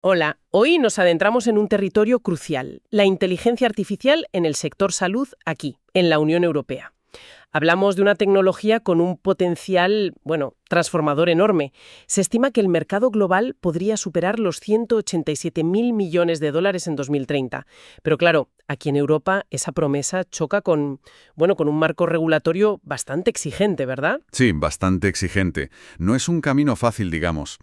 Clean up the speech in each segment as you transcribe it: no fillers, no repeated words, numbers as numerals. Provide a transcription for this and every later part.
Hola, hoy nos adentramos en un territorio crucial, la inteligencia artificial en el sector salud aquí, en la Unión Europea. Hablamos de una tecnología con un potencial, transformador enorme. Se estima que el mercado global podría superar los 187.000 millones de dólares en 2030. Pero claro, aquí en Europa esa promesa choca con un marco regulatorio bastante exigente, ¿verdad? Sí, bastante exigente. No es un camino fácil, digamos.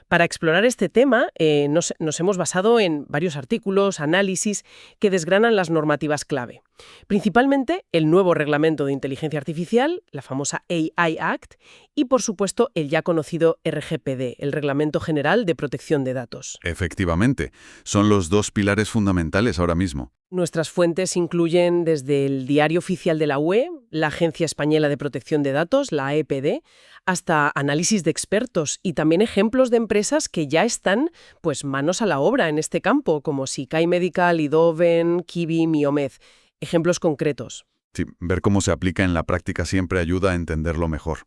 Para explorar este tema, nos hemos basado en varios artículos, análisis que desgranan las normativas clave. Principalmente el nuevo reglamento de inteligencia artificial, la famosa AI Act, y por supuesto el ya conocido RGPD, el Reglamento General de Protección de Datos. Efectivamente, son los dos pilares fundamentales ahora mismo. Nuestras fuentes incluyen desde el Diario Oficial de la UE, la Agencia Española de Protección de Datos, la AEPD, hasta análisis de expertos y también ejemplos de empresas que ya están, manos a la obra en este campo, como Sky Medical, Idoven, Kiwi, Miomed. Ejemplos concretos. Sí, ver cómo se aplica en la práctica siempre ayuda a entenderlo mejor.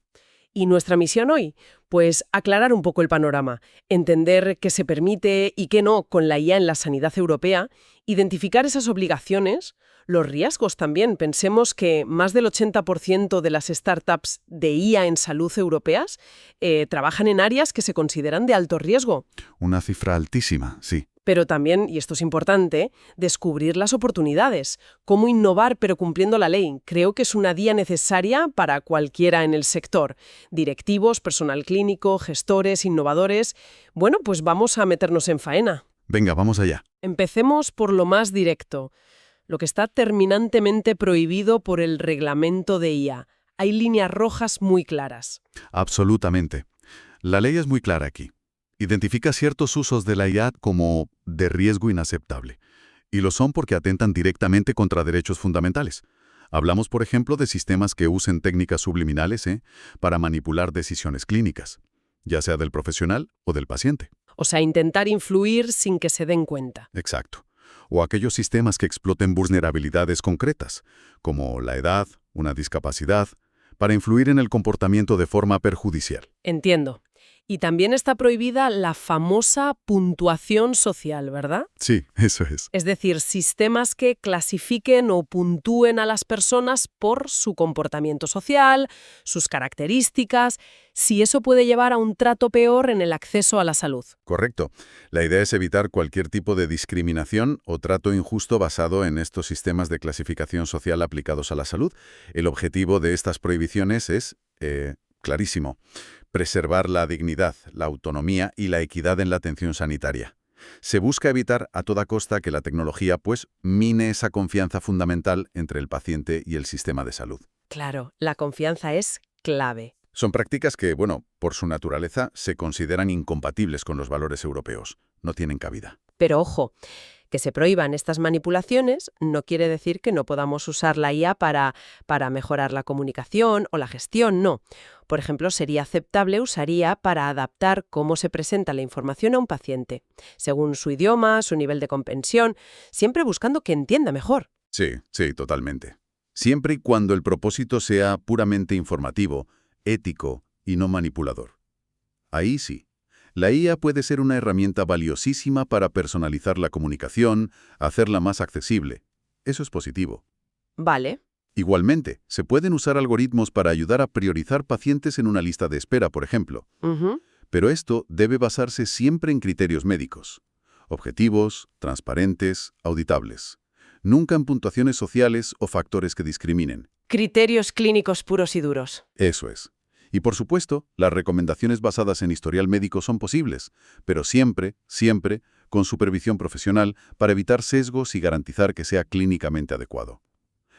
¿Y nuestra misión hoy? Pues aclarar un poco el panorama, entender qué se permite y qué no con la IA en la sanidad europea, identificar esas obligaciones, los riesgos también. Pensemos que más del 80% de las startups de IA en salud europeas trabajan en áreas que se consideran de alto riesgo. Una cifra altísima, sí. Pero también, y esto es importante, descubrir las oportunidades. Cómo innovar pero cumpliendo la ley. Creo que es una guía necesaria para cualquiera en el sector. Directivos, personal clínico, gestores, innovadores. Bueno, pues vamos a meternos en faena. Venga, vamos allá. Empecemos por lo más directo. Lo que está terminantemente prohibido por el reglamento de IA. Hay líneas rojas muy claras. Absolutamente. La ley es muy clara aquí. Identifica ciertos usos de la IA como de riesgo inaceptable. Y lo son porque atentan directamente contra derechos fundamentales. Hablamos, por ejemplo, de sistemas que usen técnicas subliminales para manipular decisiones clínicas, ya sea del profesional o del paciente. O sea, intentar influir sin que se den cuenta. Exacto. O aquellos sistemas que exploten vulnerabilidades concretas, como la edad, una discapacidad, para influir en el comportamiento de forma perjudicial. Entiendo. Y también está prohibida la famosa puntuación social, ¿verdad? Sí, eso es. Es decir, sistemas que clasifiquen o puntúen a las personas por su comportamiento social, sus características, si eso puede llevar a un trato peor en el acceso a la salud. Correcto. La idea es evitar cualquier tipo de discriminación o trato injusto basado en estos sistemas de clasificación social aplicados a la salud. El objetivo de estas prohibiciones es, clarísimo, preservar la dignidad, la autonomía y la equidad en la atención sanitaria. Se busca evitar a toda costa que la tecnología, mine esa confianza fundamental entre el paciente y el sistema de salud. Claro, la confianza es clave. Son prácticas que, por su naturaleza, se consideran incompatibles con los valores europeos. No tienen cabida. Pero ojo, que se prohíban estas manipulaciones no quiere decir que no podamos usar la IA para mejorar la comunicación o la gestión, no. Por ejemplo, sería aceptable usar IA para adaptar cómo se presenta la información a un paciente, según su idioma, su nivel de comprensión, siempre buscando que entienda mejor. Sí, totalmente. Siempre y cuando el propósito sea puramente informativo, ético y no manipulador. Ahí sí. La IA puede ser una herramienta valiosísima para personalizar la comunicación, hacerla más accesible. Eso es positivo. Vale. Igualmente, se pueden usar algoritmos para ayudar a priorizar pacientes en una lista de espera, por ejemplo. Pero esto debe basarse siempre en criterios médicos. Objetivos, transparentes, auditables. Nunca en puntuaciones sociales o factores que discriminen. Criterios clínicos puros y duros. Eso es. Y por supuesto, las recomendaciones basadas en historial médico son posibles, pero siempre, con supervisión profesional para evitar sesgos y garantizar que sea clínicamente adecuado.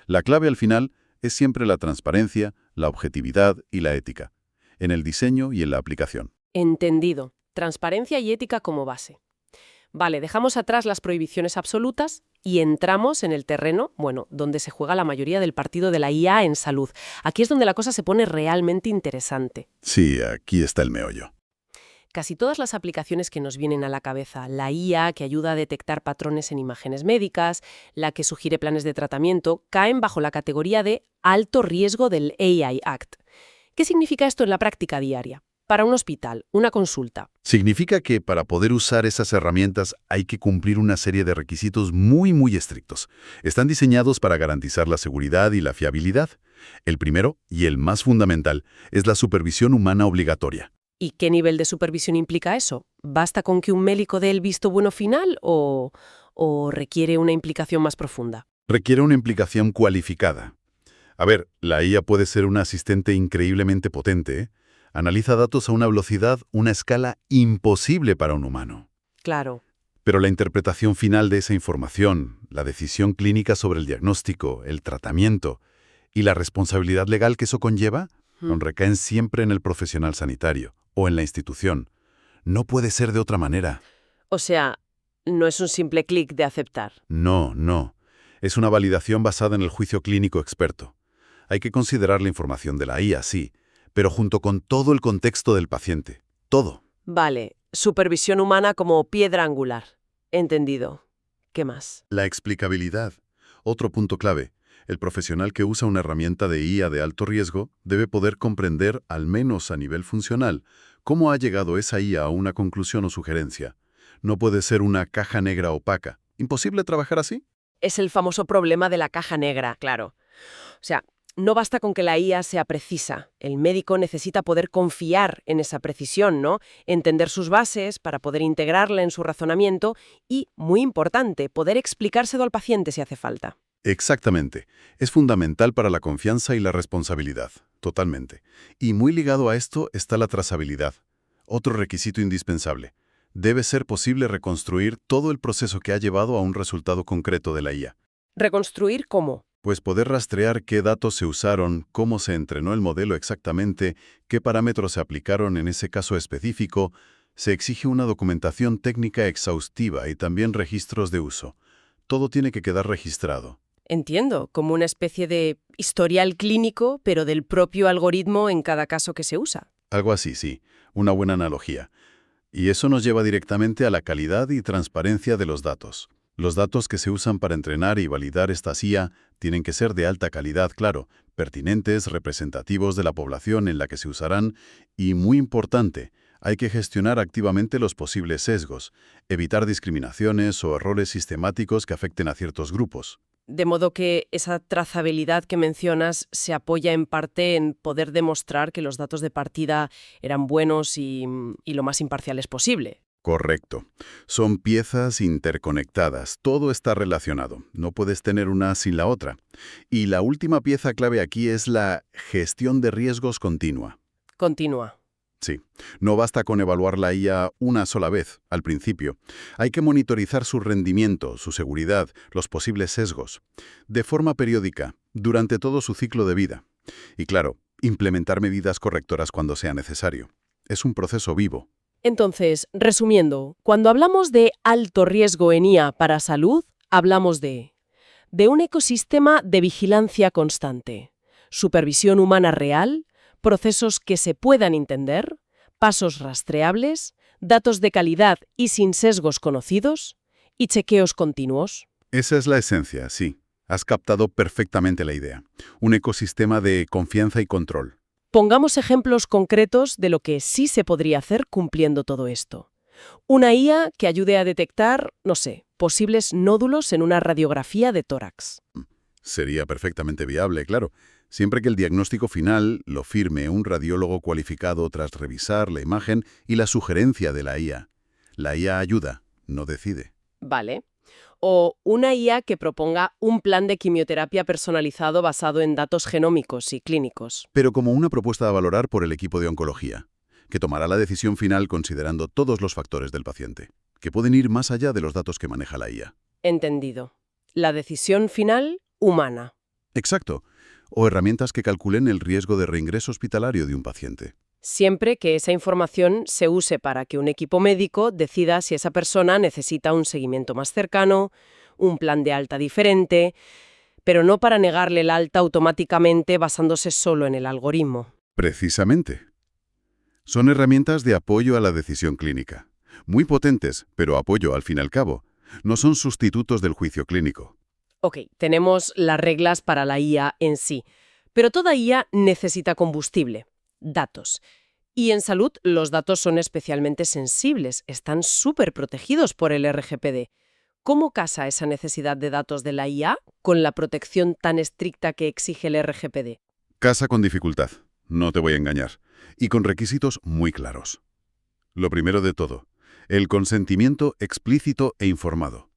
La clave al final es siempre la transparencia, la objetividad y la ética, en el diseño y en la aplicación. Entendido. Transparencia y ética como base. Vale, dejamos atrás las prohibiciones absolutas y entramos en el terreno, donde se juega la mayoría del partido de la IA en salud. Aquí es donde la cosa se pone realmente interesante. Sí, aquí está el meollo. Casi todas las aplicaciones que nos vienen a la cabeza, la IA que ayuda a detectar patrones en imágenes médicas, la que sugiere planes de tratamiento, caen bajo la categoría de alto riesgo del AI Act. ¿Qué significa esto en la práctica diaria? para un hospital, una consulta. Significa que para poder usar esas herramientas hay que cumplir una serie de requisitos muy estrictos. Están diseñados para garantizar la seguridad y la fiabilidad. El primero, y el más fundamental, es la supervisión humana obligatoria. ¿Y qué nivel de supervisión implica eso? ¿Basta con que un médico dé el visto bueno final o requiere una implicación más profunda? Requiere una implicación cualificada. A ver, la IA puede ser un asistente increíblemente potente, ¿eh? Analiza datos a una velocidad, una escala imposible para un humano. Claro. Pero la interpretación final de esa información, la decisión clínica sobre el diagnóstico, el tratamiento y la responsabilidad legal que eso conlleva, recaen siempre en el profesional sanitario o en la institución. No puede ser de otra manera. O sea, no es un simple clic de aceptar. No. Es una validación basada en el juicio clínico experto. Hay que considerar la información de la IA, sí, pero junto con todo el contexto del paciente. Todo. Vale, supervisión humana como piedra angular. Entendido. ¿Qué más? La explicabilidad. Otro punto clave. El profesional que usa una herramienta de IA de alto riesgo debe poder comprender, al menos a nivel funcional, cómo ha llegado esa IA a una conclusión o sugerencia. No puede ser una caja negra opaca. ¿Imposible trabajar así? Es el famoso problema de la caja negra, claro. O sea, no basta con que la IA sea precisa. El médico necesita poder confiar en esa precisión, ¿no? Entender sus bases para poder integrarla en su razonamiento y, muy importante, poder explicárselo al paciente si hace falta. Exactamente. Es fundamental para la confianza y la responsabilidad. Totalmente. Y muy ligado a esto está la trazabilidad. Otro requisito indispensable. Debe ser posible reconstruir todo el proceso que ha llevado a un resultado concreto de la IA. ¿Reconstruir cómo? Pues poder rastrear qué datos se usaron, cómo se entrenó el modelo exactamente, qué parámetros se aplicaron en ese caso específico, se exige una documentación técnica exhaustiva y también registros de uso. Todo tiene que quedar registrado. Entiendo, como una especie de historial clínico, pero del propio algoritmo en cada caso que se usa. Algo así, sí. Una buena analogía. Y eso nos lleva directamente a la calidad y transparencia de los datos. Los datos que se usan para entrenar y validar esta IA tienen que ser de alta calidad, claro, pertinentes, representativos de la población en la que se usarán y, muy importante, hay que gestionar activamente los posibles sesgos, evitar discriminaciones o errores sistemáticos que afecten a ciertos grupos. De modo que esa trazabilidad que mencionas se apoya en parte en poder demostrar que los datos de partida eran buenos y lo más imparciales posible. Correcto. Son piezas interconectadas, todo está relacionado, no puedes tener una sin la otra. Y la última pieza clave aquí es la gestión de riesgos continua. Continúa. Sí, no basta con evaluar la IA una sola vez, al principio. Hay que monitorizar su rendimiento, su seguridad, los posibles sesgos, de forma periódica, durante todo su ciclo de vida. Y claro, implementar medidas correctoras cuando sea necesario. Es un proceso vivo. Entonces, resumiendo, cuando hablamos de alto riesgo en IA para salud, hablamos de un ecosistema de vigilancia constante, supervisión humana real, procesos que se puedan entender, pasos rastreables, datos de calidad y sin sesgos conocidos, y chequeos continuos. Esa es la esencia, sí. Has captado perfectamente la idea. Un ecosistema de confianza y control. Pongamos ejemplos concretos de lo que sí se podría hacer cumpliendo todo esto. Una IA que ayude a detectar, no sé, posibles nódulos en una radiografía de tórax. Sería perfectamente viable, claro, siempre que el diagnóstico final lo firme un radiólogo cualificado tras revisar la imagen y la sugerencia de la IA. La IA ayuda, no decide. Vale. O una IA que proponga un plan de quimioterapia personalizado basado en datos genómicos y clínicos. Pero como una propuesta a valorar por el equipo de oncología, que tomará la decisión final considerando todos los factores del paciente, que pueden ir más allá de los datos que maneja la IA. Entendido. La decisión final, humana. Exacto. O herramientas que calculen el riesgo de reingreso hospitalario de un paciente. Siempre que esa información se use para que un equipo médico decida si esa persona necesita un seguimiento más cercano, un plan de alta diferente, pero no para negarle el alta automáticamente basándose solo en el algoritmo. Precisamente. Son herramientas de apoyo a la decisión clínica. Muy potentes, pero apoyo al fin y al cabo. No son sustitutos del juicio clínico. Ok, tenemos las reglas para la IA en sí, pero toda IA necesita combustible, datos. Y en salud, los datos son especialmente sensibles, están súper protegidos por el RGPD. ¿Cómo casa esa necesidad de datos de la IA con la protección tan estricta que exige el RGPD? Casa con dificultad, no te voy a engañar, y con requisitos muy claros. Lo primero de todo, el consentimiento explícito e informado.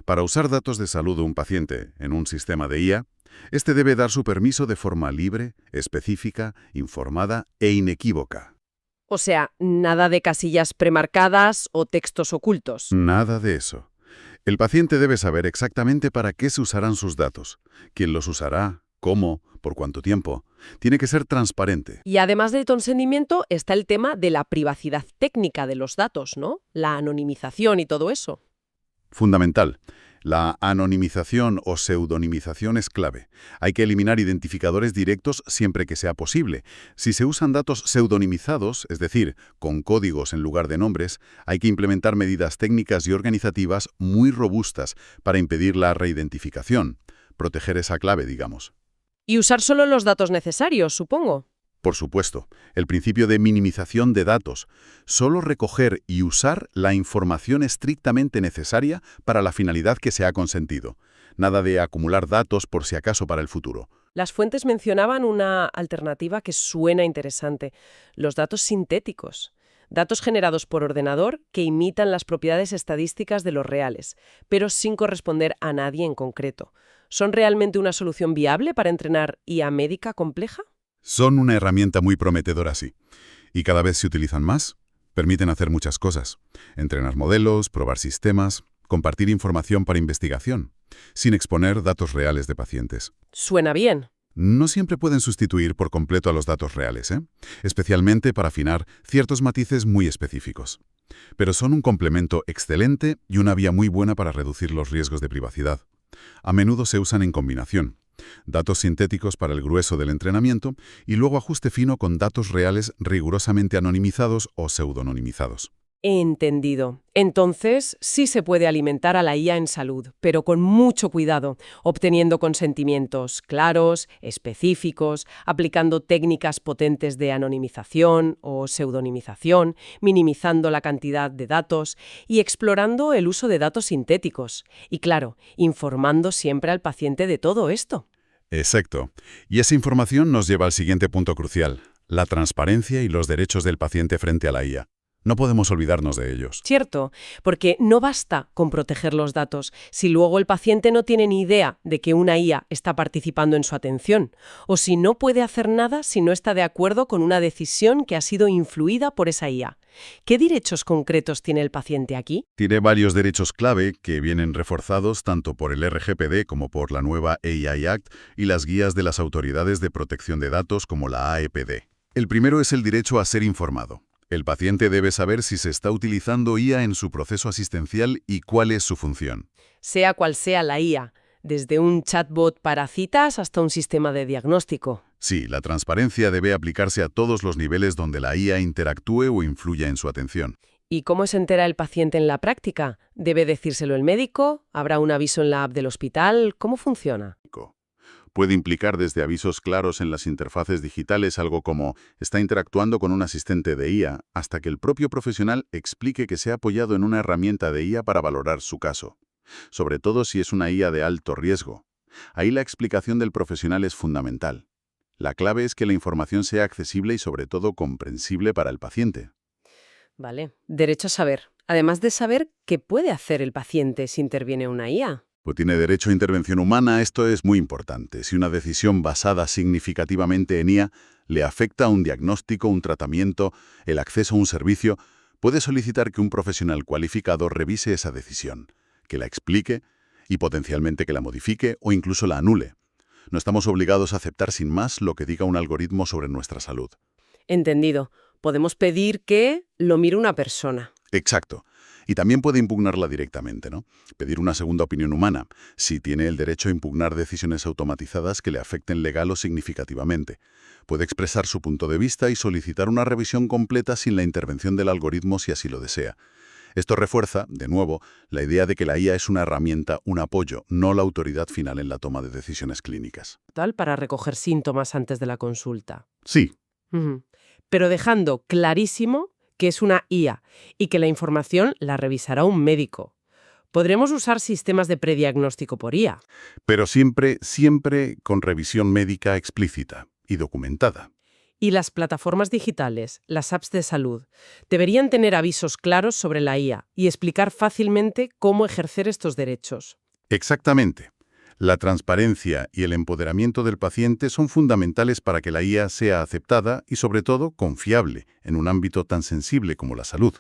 Para usar datos de salud de un paciente en un sistema de IA, este debe dar su permiso de forma libre, específica, informada e inequívoca. O sea, nada de casillas premarcadas o textos ocultos. Nada de eso. El paciente debe saber exactamente para qué se usarán sus datos, quién los usará, cómo, por cuánto tiempo. Tiene que ser transparente. Y además del consentimiento está el tema de la privacidad técnica de los datos, ¿no? La anonimización y todo eso. Fundamental. La anonimización o pseudonimización es clave. Hay que eliminar identificadores directos siempre que sea posible. Si se usan datos pseudonimizados, es decir, con códigos en lugar de nombres, hay que implementar medidas técnicas y organizativas muy robustas para impedir la reidentificación. Proteger esa clave, digamos. Y usar solo los datos necesarios, supongo. Por supuesto, el principio de minimización de datos. Solo recoger y usar la información estrictamente necesaria para la finalidad que se ha consentido. Nada de acumular datos por si acaso para el futuro. Las fuentes mencionaban una alternativa que suena interesante, los datos sintéticos. Datos generados por ordenador que imitan las propiedades estadísticas de los reales, pero sin corresponder a nadie en concreto. ¿Son realmente una solución viable para entrenar IA médica compleja? Son una herramienta muy prometedora, sí. Y cada vez se utilizan más. Permiten hacer muchas cosas. Entrenar modelos, probar sistemas, compartir información para investigación, sin exponer datos reales de pacientes. Suena bien. No siempre pueden sustituir por completo a los datos reales, especialmente para afinar ciertos matices muy específicos. Pero son un complemento excelente y una vía muy buena para reducir los riesgos de privacidad. A menudo se usan en combinación. Datos sintéticos para el grueso del entrenamiento y luego ajuste fino con datos reales rigurosamente anonimizados o pseudonimizados. Entendido. Entonces, sí se puede alimentar a la IA en salud, pero con mucho cuidado, obteniendo consentimientos claros, específicos, aplicando técnicas potentes de anonimización o pseudonimización, minimizando la cantidad de datos y explorando el uso de datos sintéticos. Y claro, informando siempre al paciente de todo esto. Exacto. Y esa información nos lleva al siguiente punto crucial, la transparencia y los derechos del paciente frente a la IA. No podemos olvidarnos de ellos. Cierto, porque no basta con proteger los datos si luego el paciente no tiene ni idea de que una IA está participando en su atención, o si no puede hacer nada si no está de acuerdo con una decisión que ha sido influida por esa IA. ¿Qué derechos concretos tiene el paciente aquí? Tiene varios derechos clave que vienen reforzados tanto por el RGPD como por la nueva AI Act y las guías de las autoridades de protección de datos como la AEPD. El primero es el derecho a ser informado. El paciente debe saber si se está utilizando IA en su proceso asistencial y cuál es su función. Sea cual sea la IA, desde un chatbot para citas hasta un sistema de diagnóstico. Sí, la transparencia debe aplicarse a todos los niveles donde la IA interactúe o influya en su atención. ¿Y cómo se entera el paciente en la práctica? ¿Debe decírselo el médico? ¿Habrá un aviso en la app del hospital? ¿Cómo funciona? Puede implicar desde avisos claros en las interfaces digitales, algo como está interactuando con un asistente de IA, hasta que el propio profesional explique que se ha apoyado en una herramienta de IA para valorar su caso. Sobre todo si es una IA de alto riesgo. Ahí la explicación del profesional es fundamental. La clave es que la información sea accesible y sobre todo comprensible para el paciente. Vale, derecho a saber. Además de saber qué puede hacer el paciente si interviene una IA. Pues tiene derecho a intervención humana, esto es muy importante. Si una decisión basada significativamente en IA le afecta a un diagnóstico, un tratamiento, el acceso a un servicio, puede solicitar que un profesional cualificado revise esa decisión, que la explique y potencialmente que la modifique o incluso la anule. No estamos obligados a aceptar sin más lo que diga un algoritmo sobre nuestra salud. Entendido. Podemos pedir que lo mire una persona. Exacto. Y también puede impugnarla directamente, ¿no? Pedir una segunda opinión humana, si tiene el derecho a impugnar decisiones automatizadas que le afecten legal o significativamente. Puede expresar su punto de vista y solicitar una revisión completa sin la intervención del algoritmo si así lo desea. Esto refuerza, de nuevo, la idea de que la IA es una herramienta, un apoyo, no la autoridad final en la toma de decisiones clínicas. Tal para recoger síntomas antes de la consulta. Sí. Ujú. pero dejando clarísimo que es una IA y que la información la revisará un médico. Podremos usar sistemas de prediagnóstico por IA. Pero siempre, siempre con revisión médica explícita y documentada. Y las plataformas digitales, las apps de salud, deberían tener avisos claros sobre la IA y explicar fácilmente cómo ejercer estos derechos. Exactamente. La transparencia y el empoderamiento del paciente son fundamentales para que la IA sea aceptada y, sobre todo, confiable en un ámbito tan sensible como la salud.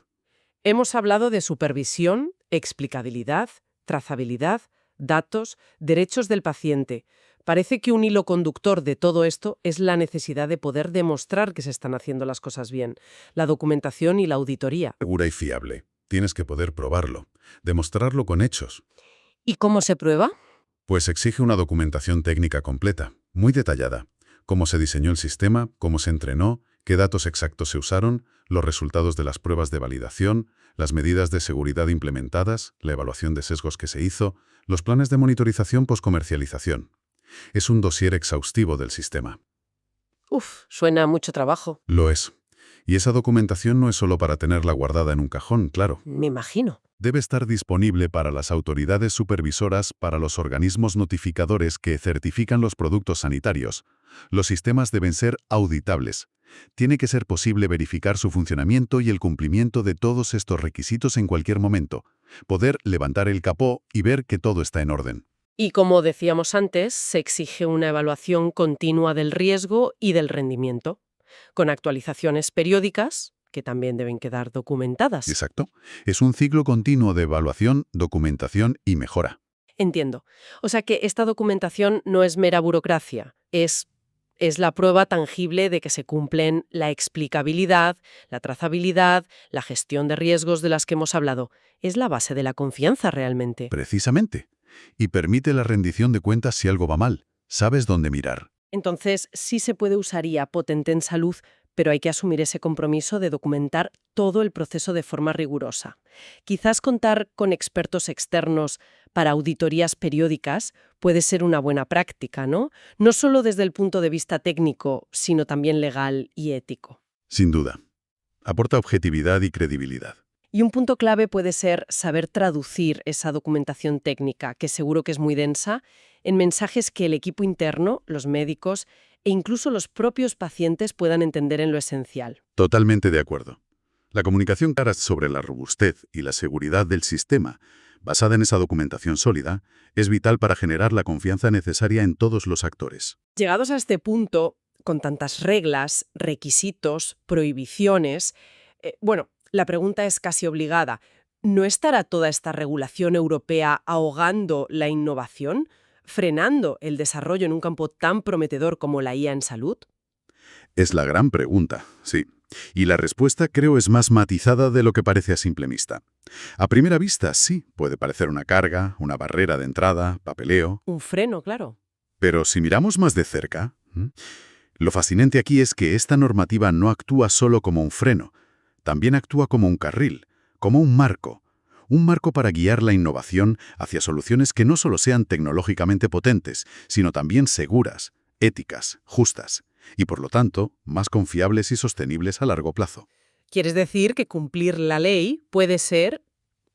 Hemos hablado de supervisión, explicabilidad, trazabilidad, datos, derechos del paciente. Parece que un hilo conductor de todo esto es la necesidad de poder demostrar que se están haciendo las cosas bien, la documentación y la auditoría. Segura y fiable. Tienes que poder probarlo, demostrarlo con hechos. ¿Y cómo se prueba? Pues exige una documentación técnica completa, muy detallada. Cómo se diseñó el sistema, cómo se entrenó, qué datos exactos se usaron, los resultados de las pruebas de validación, las medidas de seguridad implementadas, la evaluación de sesgos que se hizo, los planes de monitorización poscomercialización. Es un dossier exhaustivo del sistema. Uf, suena a mucho trabajo. Lo es. Y esa documentación no es solo para tenerla guardada en un cajón, claro. Me imagino. Debe estar disponible para las autoridades supervisoras, para los organismos notificadores que certifican los productos sanitarios. Los sistemas deben ser auditables. Tiene que ser posible verificar su funcionamiento y el cumplimiento de todos estos requisitos en cualquier momento. Poder levantar el capó y ver que todo está en orden. Y como decíamos antes, se exige una evaluación continua del riesgo y del rendimiento, con actualizaciones periódicas, que también deben quedar documentadas. Exacto. Es un ciclo continuo de evaluación, documentación y mejora. Entiendo. O sea que esta documentación no es mera burocracia, es la prueba tangible de que se cumplen la explicabilidad, la trazabilidad, la gestión de riesgos de las que hemos hablado. Es la base de la confianza realmente. Precisamente. Y permite la rendición de cuentas si algo va mal. Sabes dónde mirar. Entonces, sí se puede usar IA potente en salud, pero hay que asumir ese compromiso de documentar todo el proceso de forma rigurosa. Quizás contar con expertos externos para auditorías periódicas puede ser una buena práctica, ¿no? No solo desde el punto de vista técnico, sino también legal y ético. Sin duda. Aporta objetividad y credibilidad. Y un punto clave puede ser saber traducir esa documentación técnica, que seguro que es muy densa, en mensajes que el equipo interno, los médicos e incluso los propios pacientes puedan entender en lo esencial. Totalmente de acuerdo. La comunicación clara sobre la robustez y la seguridad del sistema, basada en esa documentación sólida, es vital para generar la confianza necesaria en todos los actores. Llegados a este punto, con tantas reglas, requisitos, prohibiciones, la pregunta es casi obligada. ¿No estará toda esta regulación europea ahogando la innovación, frenando el desarrollo en un campo tan prometedor como la IA en salud? Es la gran pregunta, sí. Y la respuesta creo es más matizada de lo que parece a simple vista. A primera vista, sí, puede parecer una carga, una barrera de entrada, papeleo. Un freno, claro. Pero si miramos más de cerca, lo fascinante aquí es que esta normativa no actúa solo como un freno, también actúa como un carril, como un marco para guiar la innovación hacia soluciones que no solo sean tecnológicamente potentes, sino también seguras, éticas, justas, y por lo tanto, más confiables y sostenibles a largo plazo. ¿Quieres decir que cumplir la ley puede ser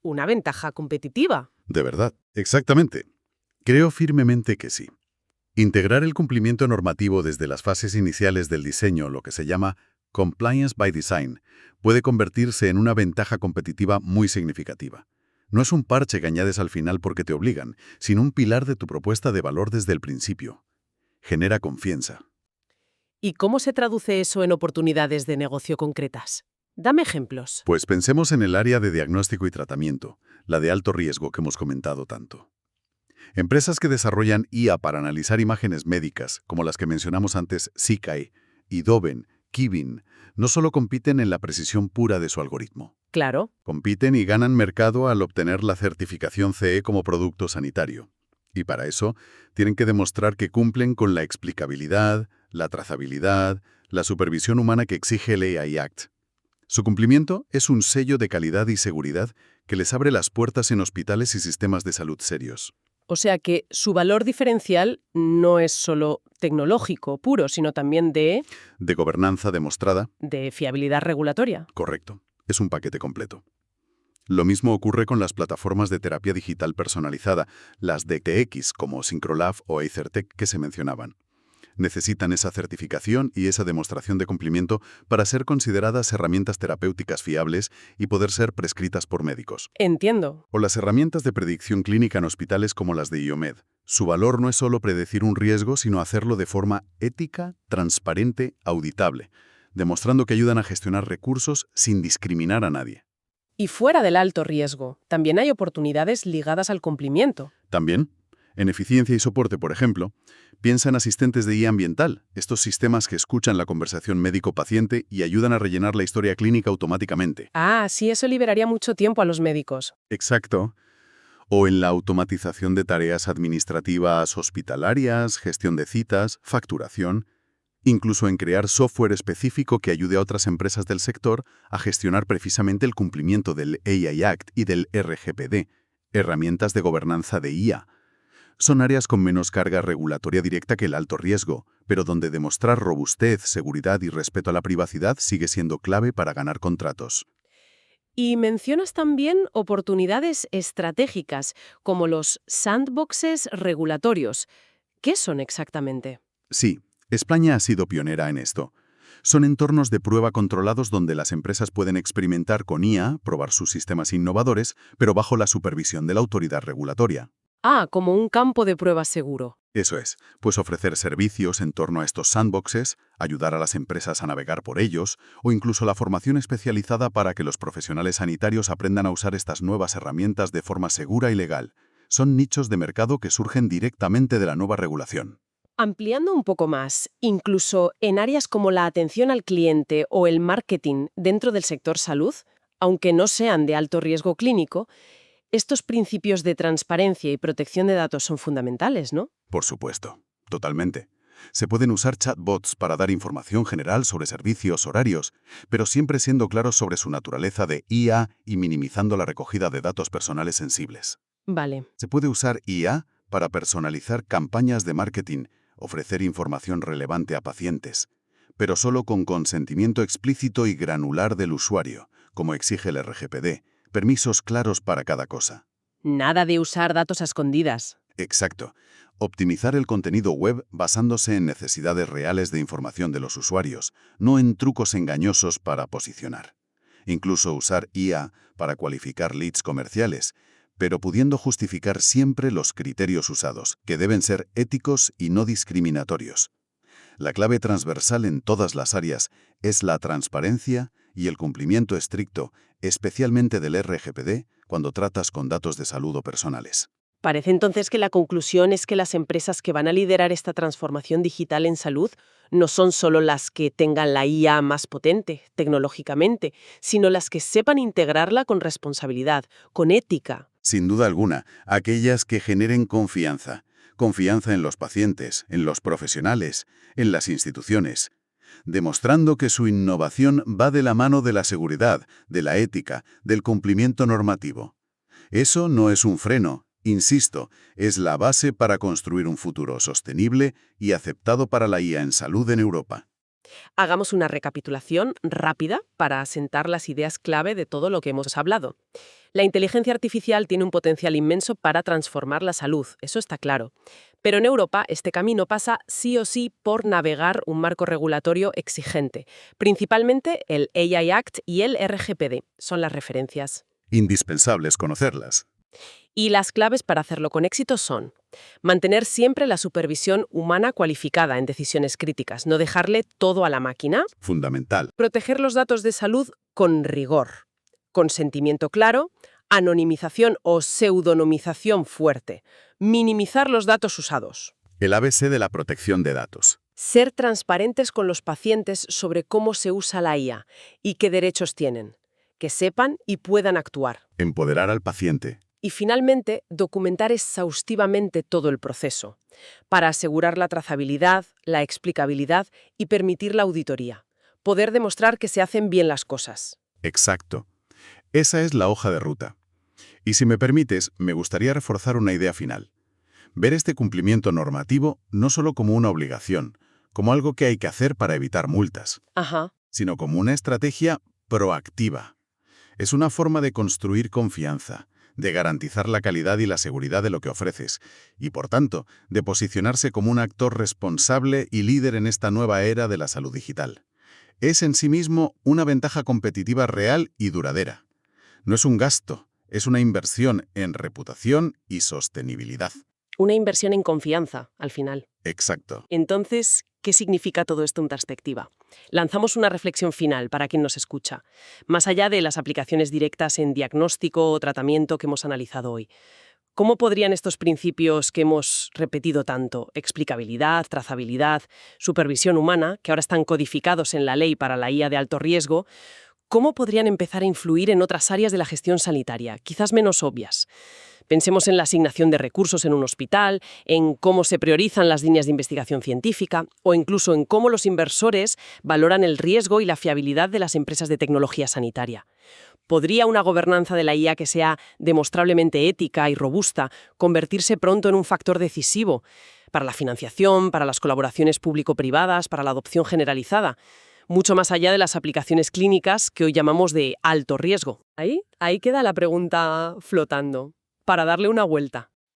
una ventaja competitiva? De verdad, exactamente. Creo firmemente que sí. Integrar el cumplimiento normativo desde las fases iniciales del diseño, lo que se llama Compliance by Design, puede convertirse en una ventaja competitiva muy significativa. No es un parche que añades al final porque te obligan, sino un pilar de tu propuesta de valor desde el principio. Genera confianza. ¿Y cómo se traduce eso en oportunidades de negocio concretas? Dame ejemplos. Pues pensemos en el área de diagnóstico y tratamiento, la de alto riesgo que hemos comentado tanto. Empresas que desarrollan IA para analizar imágenes médicas, como las que mencionamos antes, Sikai, Idoven, Kivin, no solo compiten en la precisión pura de su algoritmo. Claro. Compiten y ganan mercado al obtener la certificación CE como producto sanitario. Y para eso, tienen que demostrar que cumplen con la explicabilidad, la trazabilidad, la supervisión humana que exige el AI Act. Su cumplimiento es un sello de calidad y seguridad que les abre las puertas en hospitales y sistemas de salud serios. O sea que su valor diferencial no es solo tecnológico puro, sino también De gobernanza demostrada, de fiabilidad regulatoria. correcto. Es un paquete completo. Lo mismo ocurre con las plataformas de terapia digital personalizada, las de TX como Syncrolab o Aethertech que se mencionaban. Necesitan esa certificación y esa demostración de cumplimiento para ser consideradas herramientas terapéuticas fiables y poder ser prescritas por médicos. Entiendo. O las herramientas de predicción clínica en hospitales como las de IOMED. Su valor no es solo predecir un riesgo, sino hacerlo de forma ética, transparente, auditable, demostrando que ayudan a gestionar recursos sin discriminar a nadie. Y fuera del alto riesgo, también hay oportunidades ligadas al cumplimiento. También, en eficiencia y soporte, por ejemplo, piensa en asistentes de IA ambiental, estos sistemas que escuchan la conversación médico-paciente y ayudan a rellenar la historia clínica automáticamente. Ah, sí, eso liberaría mucho tiempo a los médicos. Exacto. O en la automatización de tareas administrativas hospitalarias, gestión de citas, facturación, incluso en crear software específico que ayude a otras empresas del sector a gestionar precisamente el cumplimiento del AI Act y del RGPD, herramientas de gobernanza de IA. Son áreas con menos carga regulatoria directa que el alto riesgo, pero donde demostrar robustez, seguridad y respeto a la privacidad sigue siendo clave para ganar contratos. Y mencionas también oportunidades estratégicas, como los sandboxes regulatorios. ¿Qué son exactamente? Sí, España ha sido pionera en esto. Son entornos de prueba controlados donde las empresas pueden experimentar con IA, probar sus sistemas innovadores, pero bajo la supervisión de la autoridad regulatoria. Ah, como un campo de pruebas seguro. Eso es, pues ofrecer servicios en torno a estos sandboxes, ayudar a las empresas a navegar por ellos, o incluso la formación especializada para que los profesionales sanitarios aprendan a usar estas nuevas herramientas de forma segura y legal. Son nichos de mercado que surgen directamente de la nueva regulación. Ampliando un poco más, incluso en áreas como la atención al cliente o el marketing dentro del sector salud, aunque no sean de alto riesgo clínico, estos principios de transparencia y protección de datos son fundamentales, ¿no? Por supuesto, totalmente. Se pueden usar chatbots para dar información general sobre servicios, horarios, pero siempre siendo claros sobre su naturaleza de IA y minimizando la recogida de datos personales sensibles. Vale. Se puede usar IA para personalizar campañas de marketing, ofrecer información relevante a pacientes, pero solo con consentimiento explícito y granular del usuario, como exige el RGPD, permisos claros para cada cosa. Nada de usar datos a escondidas. Exacto. Optimizar el contenido web basándose en necesidades reales de información de los usuarios, no en trucos engañosos para posicionar. Incluso usar IA para cualificar leads comerciales, pero pudiendo justificar siempre los criterios usados, que deben ser éticos y no discriminatorios. La clave transversal en todas las áreas es la transparencia y el cumplimiento estricto, especialmente del RGPD, cuando tratas con datos de salud o personales. Parece entonces que la conclusión es que las empresas que van a liderar esta transformación digital en salud no son solo las que tengan la IA más potente tecnológicamente, sino las que sepan integrarla con responsabilidad, con ética. Sin duda alguna, aquellas que generen confianza. Confianza en los pacientes, en los profesionales, en las instituciones, demostrando que su innovación va de la mano de la seguridad, de la ética, del cumplimiento normativo. Eso no es un freno, insisto, es la base para construir un futuro sostenible y aceptado para la IA en salud en Europa. Hagamos una recapitulación rápida para asentar las ideas clave de todo lo que hemos hablado. La inteligencia artificial tiene un potencial inmenso para transformar la salud, eso está claro. Pero en Europa este camino pasa sí o sí por navegar un marco regulatorio exigente. Principalmente el AI Act y el RGPD son las referencias. Indispensables conocerlas. Y las claves para hacerlo con éxito son: mantener siempre la supervisión humana cualificada en decisiones críticas, no dejarle todo a la máquina. Fundamental. Proteger los datos de salud con rigor. Consentimiento claro, anonimización o pseudonimización fuerte. Minimizar los datos usados. El ABC de la protección de datos. Ser transparentes con los pacientes sobre cómo se usa la IA y qué derechos tienen. Que sepan y puedan actuar. Empoderar al paciente. Y finalmente, documentar exhaustivamente todo el proceso, para asegurar la trazabilidad, la explicabilidad y permitir la auditoría. Poder demostrar que se hacen bien las cosas. Exacto. Esa es la hoja de ruta. Y si me permites, me gustaría reforzar una idea final. Ver este cumplimiento normativo no solo como una obligación, como algo que hay que hacer para evitar multas, Ajá. sino como una estrategia proactiva. Es una forma de construir confianza, de garantizar la calidad y la seguridad de lo que ofreces, y por tanto, de posicionarse como un actor responsable y líder en esta nueva era de la salud digital. Es en sí mismo una ventaja competitiva real y duradera. No es un gasto, es una inversión en reputación y sostenibilidad. Una inversión en confianza, al final. Exacto. Entonces, ¿qué significa todo esto en perspectiva? Lanzamos una reflexión final para quien nos escucha. Más allá de las aplicaciones directas en diagnóstico o tratamiento que hemos analizado hoy, ¿cómo podrían estos principios que hemos repetido tanto, explicabilidad, trazabilidad, supervisión humana, que ahora están codificados en la ley para la IA de alto riesgo, cómo podrían empezar a influir en otras áreas de la gestión sanitaria, quizás menos obvias? Pensemos en la asignación de recursos en un hospital, en cómo se priorizan las líneas de investigación científica o incluso en cómo los inversores valoran el riesgo y la fiabilidad de las empresas de tecnología sanitaria. ¿Podría una gobernanza de la IA que sea demostrablemente ética y robusta convertirse pronto en un factor decisivo para la financiación, para las colaboraciones público-privadas, para la adopción generalizada? Mucho más allá de las aplicaciones clínicas que hoy llamamos de alto riesgo. Ahí queda la pregunta flotando, para darle una vuelta.